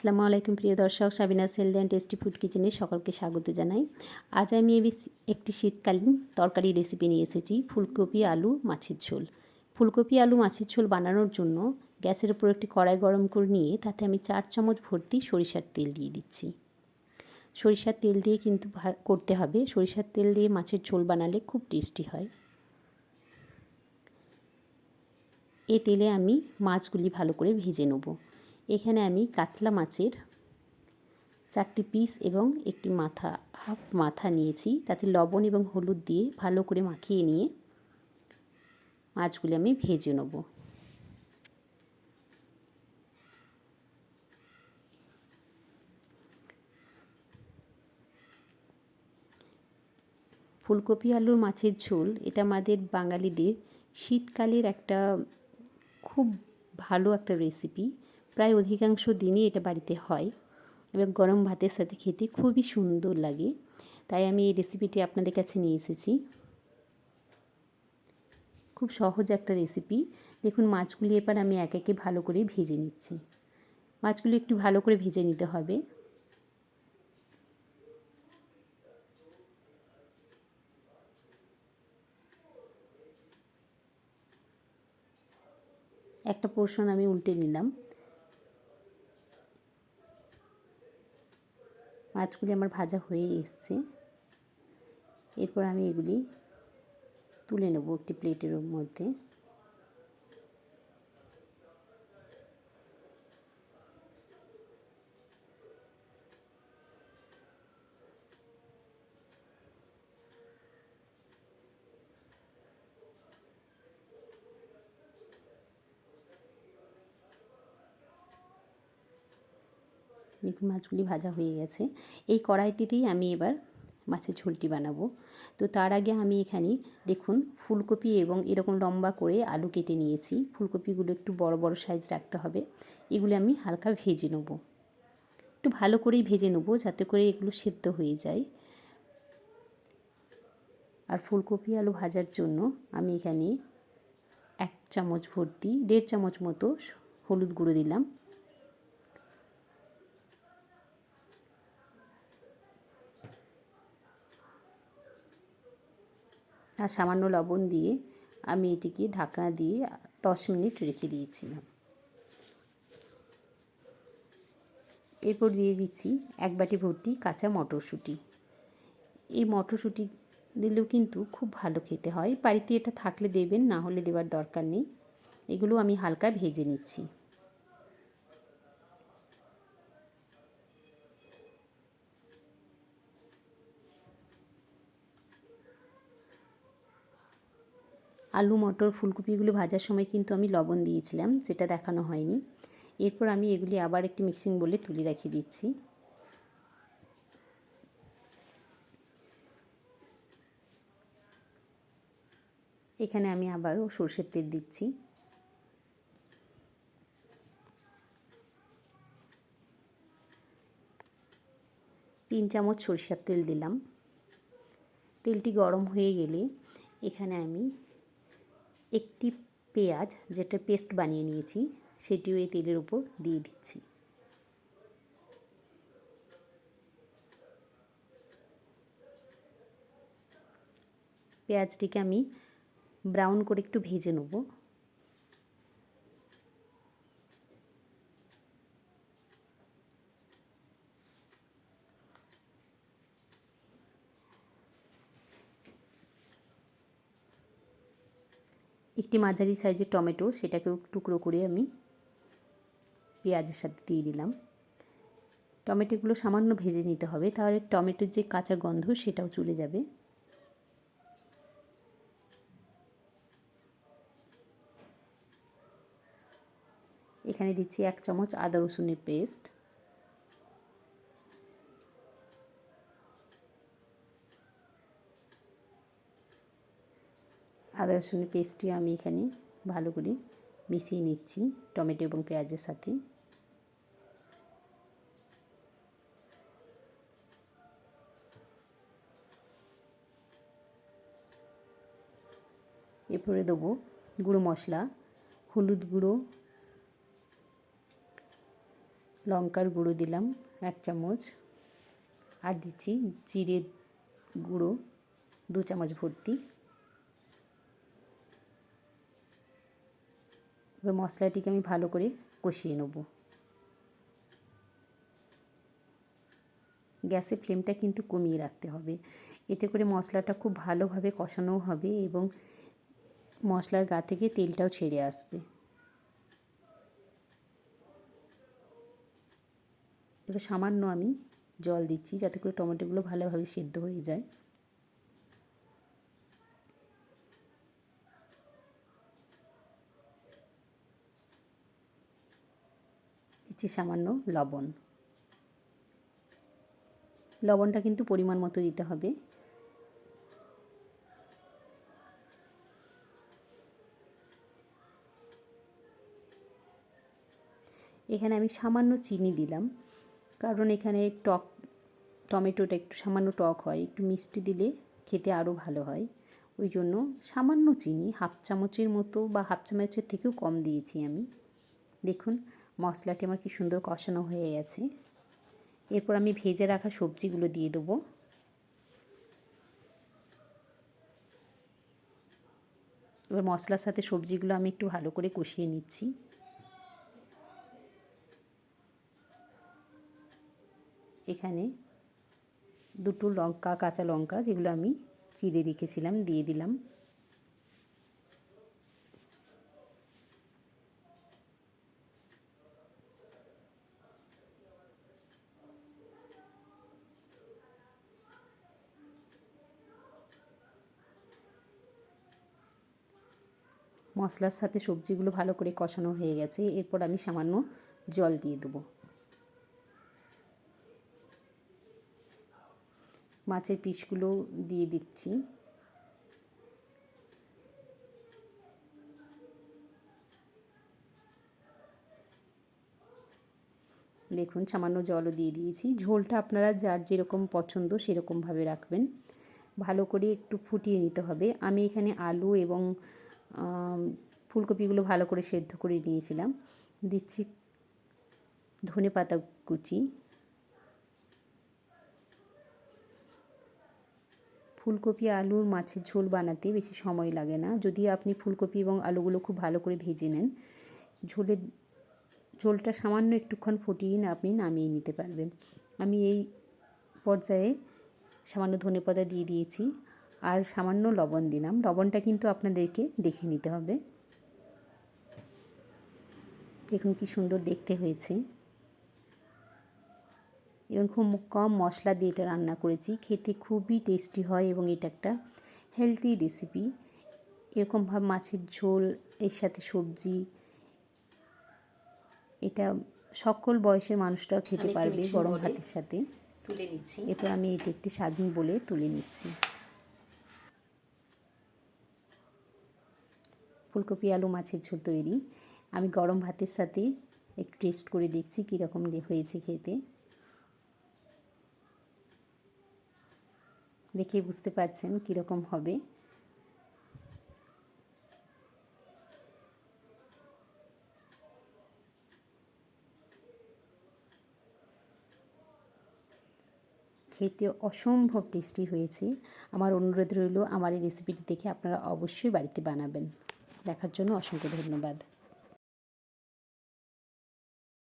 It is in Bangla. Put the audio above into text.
আসসালামু আলাইকুম প্রিয় দর্শক, Sabina healthy and tasty food কিচেনে সকলকে স্বাগত জানাই। আজ আমি একটি শীতকালীন তরকারি রেসিপি নিয়ে এসেছি, ফুলকপি আলু মাছের ঝোল। ফুলকপি আলু মাছের ঝোল বানানোর জন্য গ্যাসের উপর একটি কড়াই গরম করে নিয়ে তাতে আমি 4 চামচ ভর্তি সরিষার তেল দিয়ে দিচ্ছি। সরিষার তেল দিয়ে কিন্তু করতে হবে, সরিষার তেল দিয়ে মাছের ঝোল বানালে খুব টেস্টি হয়। এই তেলে আমি মাছগুলি ভালো করে ভেজে নেব। এখানে আমি কাতলা মাছের 4টি পিস এবং একটি হাফ মাথা নিয়েছি। তাতে লবণ এবং হলুদ দিয়ে ভালো করে মাখিয়ে নিয়ে মাছগুলি আমি ভেজে নেব। ফুলকপি আলুর মাছের ঝোল এটা আমাদের বাঙালিদের শীতকালের একটা খুব ভালো একটা রেসিপি। প্রায় অধিকাংশ দিনই এটা বাড়িতে হয় এবং গরম ভাতের সাথে খেতে খুবই সুন্দর লাগে। তাই আমি এই রেসিপিটি আপনাদের কাছে নিয়ে এসেছি। খুব সহজ একটা রেসিপি। দেখুন মাছগুলি এবার আমি এক একে ভালো করে ভেজে নিচ্ছি। মাছগুলি একটু ভালো করে ভেজে নিতে হবে। একটা পোর্শন আমি উল্টে নিলাম। মাছগুলি আমার ভাজা হয়ে এসছে। এরপর আমি এগুলি তুলে নেব একটি প্লেটের মধ্যে। দেখুন মাছগুলি ভাজা হয়ে গেছে। এই কড়াইটিতেই আমি এবার মাছের ঝোলটি বানাবো। তো তার আগে আমি এখানে দেখুন ফুলকপি এবং এরকম লম্বা করে আলু কেটে নিয়েছি। ফুলকপিগুলো একটু বড় বড় সাইজ রাখতে হবে। এগুলি আমি হালকা ভেজে নেব, একটু ভালো করেই ভেজে নেব যাতে করে এগুলো সেদ্ধ হয়ে যায়। আর ফুলকপি আলু ভাজার জন্য আমি এখানে 1 চামচ ভর্তি 1.5 চামচ মতো হলুদ গুঁড়ো দিলাম। আর সামান্য লবণ দিয়ে আমি এটিকে ঢাকনা দিয়ে 10 মিনিট রেখে দিয়েছিলাম। এরপর দিয়ে দিচ্ছি 1 বাটি ভর্তি কাঁচা মটরশুঁটি। এই মটরশুঁটি দিলেও কিন্তু খুব ভালো খেতে হয়। বাড়িতে এটা থাকলে দেবেন, না হলে দেওয়ার দরকার নেই। এগুলো আমি হালকা ভেজে নিচ্ছি। আলু মটর ফুলকপিগুলো ভাজার সময় কিন্তু আমি লবণ দিয়েছিলাম, সেটা দেখানো হয়নি। এরপর আমি এগুলি আবার একটি মিক্সিং বোলে তুলে রেখে দিচ্ছি। এখানে আমি আবারও সরষের তেল দিচ্ছি। তিন চামচ সরিষার তেল দিলাম। তেলটি গরম হয়ে গেলে এখানে আমি একটি পেঁয়াজ, যেটা পেস্ট বানিয়ে নিয়েছি, সেটিও এই তেলের উপর দিয়ে দিচ্ছি। পেঁয়াজটিকে আমি ব্রাউন করে একটু ভেজে নেব। একটি মাঝারি সাইজের টমেটো, সেটাকেও টুকরো করে আমি পেঁয়াজের সাথে দিয়ে দিলাম। টমেটোগুলো সামান্য ভেজে নিতে হবে, তাহলে টমেটোর যে কাঁচা গন্ধ সেটাও চলে যাবে। এখানে দিচ্ছি 1 চামচ আদা রসুনের পেস্ট। আদা রসুনের পেস্টটি আমি এখানে ভালো করে মিশিয়ে নিচ্ছি টমেটো এবং পেঁয়াজের সাথে। এরপরে দেবো গুঁড়ো মশলা, হলুদ গুঁড়ো, লঙ্কার গুঁড়ো দিলাম 1 চামচ, আর দিচ্ছি জিরে গুঁড়ো 2 চামচ ভর্তি। এবার মশলাটিকে আমি ভালো করে কষিয়ে নেব। গ্যাসের ফ্লেমটা কিন্তু কমিয়ে রাখতে হবে, এতে করে মশলাটা খুব ভালোভাবে কষানোও হবে এবং মশলার গা থেকে তেলটাও ছেড়ে আসবে। এবার সামান্য আমি জল দিচ্ছি যাতে করে টমেটোগুলো ভালোভাবে সেদ্ধ হয়ে যায়। দিচ্ছি সামান্য লবণ। লবণটা কিন্তু পরিমাণ মতো দিতে হবে। এখানে আমি সামান্য চিনি দিলাম, কারণ এখানে টমেটোটা একটু সামান্য টক হয়, একটু মিষ্টি দিলে খেতে আরও ভালো হয়। ওই জন্য সামান্য চিনি, 1/2 চামচের মতো বা 1/2 চামচের থেকেও কম দিয়েছি আমি। দেখুন মশলাটি আমার কি সুন্দর কষানো হয়ে গেছে। এরপর আমি ভেজে রাখা সবজিগুলো দিয়ে দেবো। এবার মশলার সাথে সবজিগুলো আমি একটু ভালো করে কষিয়ে নিচ্ছি। এখানে 2টো কাঁচা লঙ্কা যেগুলো আমি চিড়ে রেখেছিলাম দিয়ে দিলাম। মশলার সাথে সবজিগুলো ভালো করে কষানো হয়ে গেছে, এরপর আমি সামান্য জল দিয়ে দেবো। মাছের পিসগুলো দিয়ে দিচ্ছি। দেখুন সামান্য জলও দিয়ে দিয়েছি। ঝোলটা আপনারা যার যেরকম পছন্দ সেরকমভাবে রাখবেন। ভালো করে একটু ফুটিয়ে নিতে হবে। আমি এখানে আলু এবং ফুলকপিগুলো ভালো করে সেদ্ধ করে নিয়েছিলাম। দিচ্ছি ধনেপাতা কুচি। ফুলকপি আলুর মাছের ঝোল বানাতে বেশি সময় লাগে না, যদি আপনি ফুলকপি এবং আলুগুলো খুব ভালো করে ভেজে নেন। ঝোলটা সামান্য একটুক্ষণ ফুটিয়ে আপনি নামিয়ে নিতে পারবেন। আমি এই পর্যায়ে সামান্য ধনেপাতা দিয়ে দিয়েছি আর সামান্য লবণ দিলাম। লবণটা কিন্তু আপনাদেরকে দেখে নিতে হবে। দেখুন কি সুন্দর দেখতে হয়েছে এবং খুব কম মশলা দিয়ে এটা রান্না করেছি। খেতে খুবই টেস্টি হয় এবং এটা একটা হেলদি রেসিপি। এরকমভাবে মাছের ঝোল এর সাথে সবজি, এটা সকল বয়সের মানুষরাও খেতে পারবে গরম ভাতের সাথে। তুলে নিচ্ছি। এরপর আমি এটি একটি সার্ভিং বলে তুলে নিচ্ছি। ফুলকপি আলু মাছের ঝোল তৈরি। আমি গরম ভাতের সাথে একটু টেস্ট করে দেখছি কীরকম হয়েছে খেতে। দেখে বুঝতে পারছেন কীরকম হবে। খেতে অসম্ভব টেস্টি হয়েছে। আমার অনুরোধ রইল আমার এই রেসিপিটি দেখে আপনারা অবশ্যই বাড়িতে বানাবেন। দেখার জন্য অসংখ্য ধন্যবাদ।